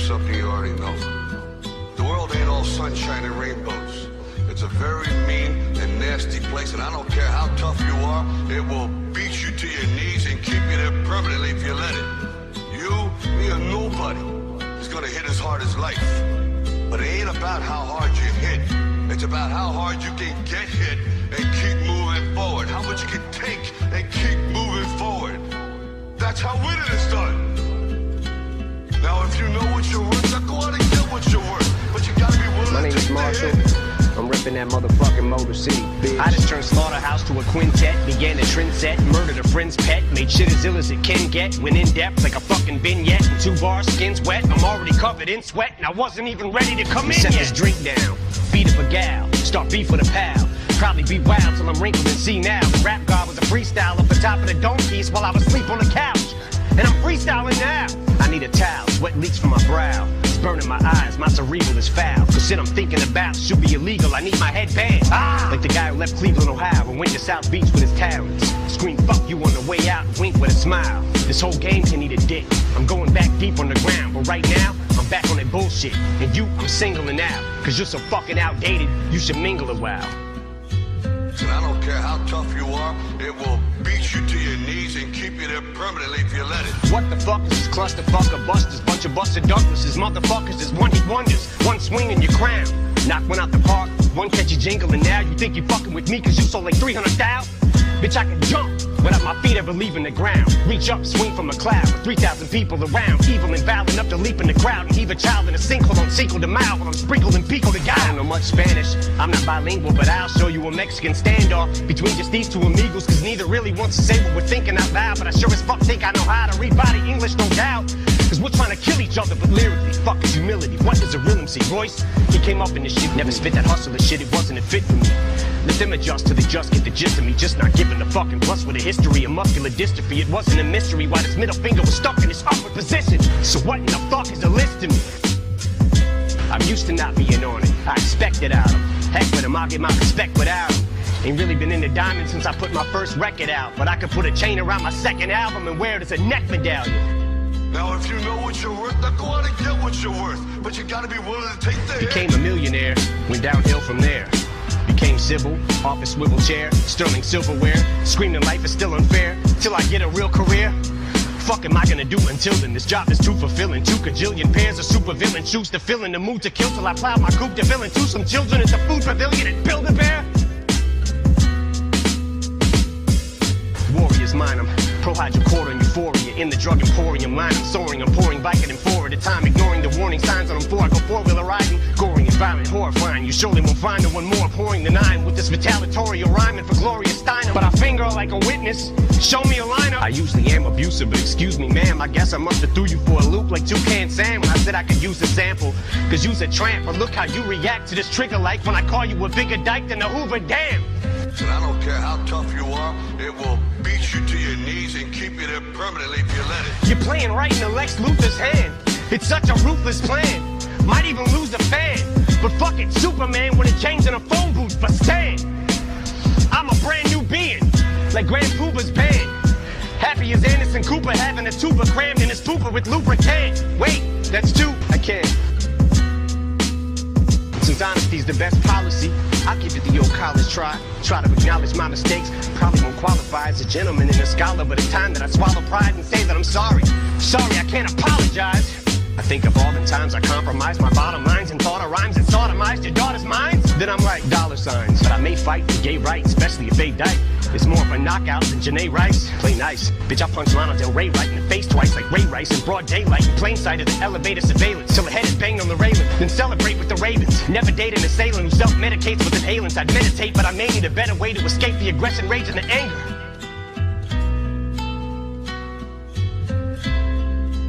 something you already know. The world ain't all sunshine and rainbows. It's a very mean and nasty place, and I don't care how tough you are, it will beat you to your knees and keep you there permanently if you let it. You, me, or nobody is gonna hit as hard as life. But it ain't about how hard you hit. It's about how hard you can get hit and keep moving forward. How much you can take and keep moving forward. That's how winning is done. Now, if you know what you're worth, now go out and get what you're worth. But you gotta be willing My to name is take the Marshall. hit. I'm ripping that motherfucking Motor City, bitch. I just turned Slaughterhouse to a quintet, began a trend set, murdered a friend's pet, made shit as ill as it can get, went in depth like a fucking vignette, and 2 bars, skin's wet, I'm already covered in sweat, and I wasn't even ready to come in Set yet. this drink down, feed up a gal, start beef with a pal, probably be wild till I'm wrinkled and see now. The rap god was a freestyle up the top of the dome piece while I was asleep on the couch, and I'm freestyling now. I need a towel, sweat leaks from my brow. It's burning my eyes, my cerebral is foul. Cause shit I'm thinking about should be illegal. I need my headband. Like the guy who left Cleveland, Ohio and went to South Beach with his talents. Scream fuck you on the way out and wink with a smile. This whole game can eat a dick. I'm going back deep on the ground, but right now, I'm back on that bullshit. And you, I'm singling out. Cause you're so fucking outdated, you should mingle a while. And I don't care how tough you are, it will beat you to your knees and keep you there permanently if you let it. What the fuck is this clusterfuck of busters? Bunch of busted Douglases, motherfuckers is one-hit wonders. One swing in your crown, knock one out the park, one catchy jingle, and now you think you fucking with me cause you sold like 300,000? Bitch, I can jump without my feet ever leaving the ground. Reach up, swing from a cloud with 3,000 people around. Evil and vile enough to leap in the crowd and heave a child in a sinkhole on Cinco de Mayo while I'm sprinkled in pico de gallo. I don't know much Spanish, I'm not bilingual, but I'll show you a Mexican standoff between just these two amigos, cause neither really wants to say what we're thinking out loud, but I sure as fuck think I know how to read body English, no doubt. Cause we're trying to kill each other, but lyrically, fuck is humility. What is a real MC? Royce, he came up in this shit, never spit that hustler shit, it wasn't a fit for me. Let them adjust till they just get the gist of me, just not giving a fucking plus with a history of muscular dystrophy. It wasn't a mystery why this middle finger was stuck in this upward position. So what in the fuck is a list to me? I'm used to not being on it, I expect it out of him. Heck with him, I'll get my respect without him. Ain't really been into diamonds since I put my first record out, but I could put a chain around my second album and wear it as a neck medallion. Now if you know what you're worth, now go out and get what you're worth. But you gotta be willing to take the hit. Became a millionaire, went downhill from there. Became civil, office swivel chair, sterling silverware, screaming life is still unfair, till I get a real career. Fuck am I gonna do until then? This job is too fulfilling. 2 kajillion pairs of supervillain choose to fill in the mood to kill till I plow my coupe de ville into some children at the food pavilion and build a bear. Warriors mine 'em, pro hydrocodone euphoria in the drug emporium line. I'm soaring, I'm pouring Vicodin 4 at a time, ignoring the warning signs on them 4. I go 4-wheeler riding, goring and violent, horrifying. You surely won't find no one more pouring than I am with this retaliatory rhyming for Gloria Steinem. But I finger like a witness, show me a lineup. I usually am abusive, but excuse me, ma'am, I guess I must have threw you for a loop like Toucan Sam when I said I could use a sample. Cause you's a tramp, but look how you react to this trigger like when I call you a bigger dyke than a Hoover Dam. And I don't care how tough you are, it will beat you to your knees and keep you there permanently if you let it. You're playing right in the Lex Luthor's hand. It's such a ruthless plan. Might even lose a fan. But fuck it, Superman wouldn't change in a phone booth, but stand. I'm a brand new being, like Grand Pooba's band. Happy as Anderson Cooper having a tuba crammed in his pooper with lubricant. Wait, that's 2, I can't. Since honesty's the best policy, I'll give it the old college try. Try to acknowledge my mistakes, probably won't qualify as a gentleman and a scholar, but it's time that I swallow pride and say that I'm sorry. Sorry, I can't apologize. I think of all the times I compromised my bottom lines and thought of rhymes and sodomized your daughter's minds. Then I'm like dollar signs, but I may fight for gay rights, especially if they die. It's more of a knockout than Janae Rice. Play nice. Bitch, I punched Lana Del Rey right in the face twice like Ray Rice in broad daylight. In plain sight of the elevator surveillance till the head is banged on the railing. Then celebrate with the Ravens. Never date an assailant who self-medicates with inhalants. I'd meditate, but I may need a better way to escape the aggression, rage, and the anger.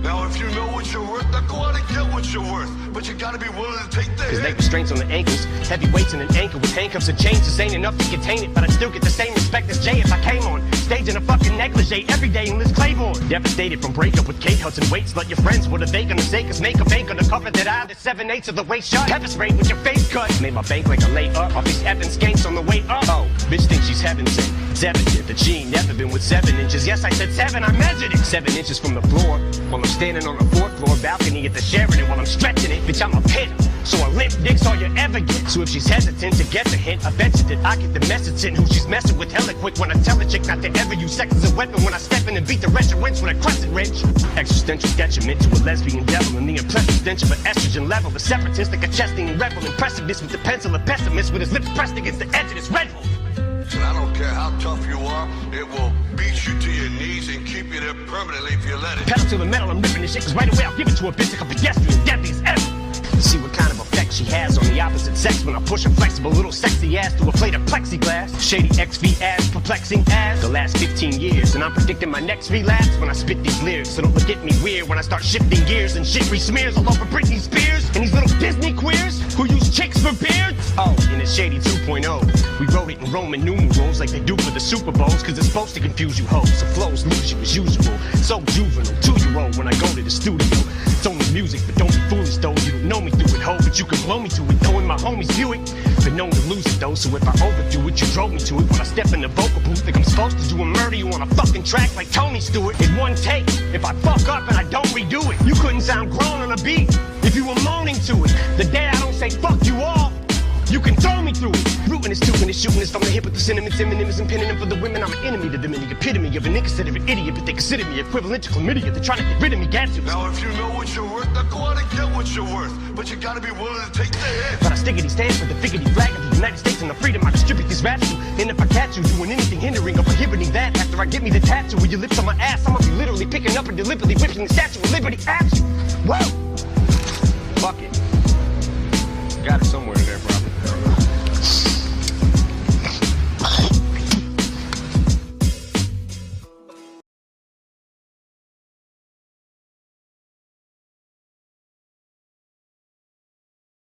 Now if you know what you're worth, now go out and get what you're worth. But you gotta be willing to take the Cause leg hit. restraints on the ankles, heavy weights in an ankle with handcuffs and chains. This ain't enough to contain it, but I'd still get the same respect as Jay if I came on stage in a fucking negligee every day in Liz Claiborne. Devastated from breakup with Kate Hudson weights. Let your friends, what are they gonna say? Cause make a bank on the cover that I did 7/8 of the way shut. Pepper sprayed with your face cut. Made my bank like a layup off these effing skanks on the way up. Oh, bitch thinks she's heaven sent. It's evident that she ain't never been with 7 inches. Yes, I said 7, I measured it. 7 inches from the floor. While I'm standing on the 4th floor balcony at the Sheraton while I'm stretching it, bitch, I'm a pimp. So a limp dick's all you ever get. So if she's hesitant to get the hint, I bet you that I get the message in who she's messing with hella quick when I tell a chick not to ever use sex as a weapon when I step in and beat the regiments with a crescent wrench. Existential detriment to a lesbian devil and the impressive stench of an estrogen level. The separatist like a chesting and rebel, impressiveness with the pencil, a pessimist with his lips pressed against the edge of this red bull. And I don't care how tough you are, it will beat you to your knees and keep you there permanently if you let it. Pedal to the metal, I'm ripping this shit, cause right away I'll give it to a bitch like a pedestrian, deadly as ever. See what kind of effect she has on the opposite sex when I push a flexible little sexy ass through a plate of plexiglass. Shady XV ass, perplexing ass. The last 15 years, and I'm predicting my next relapse when I spit these lyrics. So don't look at me weird when I start shifting gears and shit re-smears all over Britney Spears and these little Disney queers who use chicks for beards. Oh, and it's Shady 2.0. We wrote it in Roman numerals like they do for the Super Bowls, cause it's supposed to confuse you hoes. So flows lose you as usual. So juvenile, 2-year-old when I go to the studio. It's only music, but don't be foolish though. You don't know me through it, ho, but you can blow me to it, knowing my homies view it. Been known to lose it though, so if I overdo it, you drove me to it. When I step in the vocal booth, think I'm supposed to do a murder you on a fucking track like Tony Stewart. In one take, if I fuck up and I don't redo it, you couldn't sound grown on a beat if you were moaning to it. The day I don't say fuck you all, you can throw me through it. Rooting is tooting is shooting is from the hip with the sentiments, synonyms and pinning them for the women. I'm an enemy to them and the epitome of an inconsiderate idiot, but they consider me equivalent to chlamydia. They're trying to get rid of me, gadgets. Now if you know what you're worth, now go out and get what you're worth. But you gotta be willing to take the hit. But I stickity stands for the figgity flag of the United States and the freedom I distribute these raps to. And if I catch you doing anything hindering or prohibiting that, after I get me the tattoo with your lips on my ass, I'ma be literally picking up and deliberately whipping the Statue of Liberty at you. Whoa!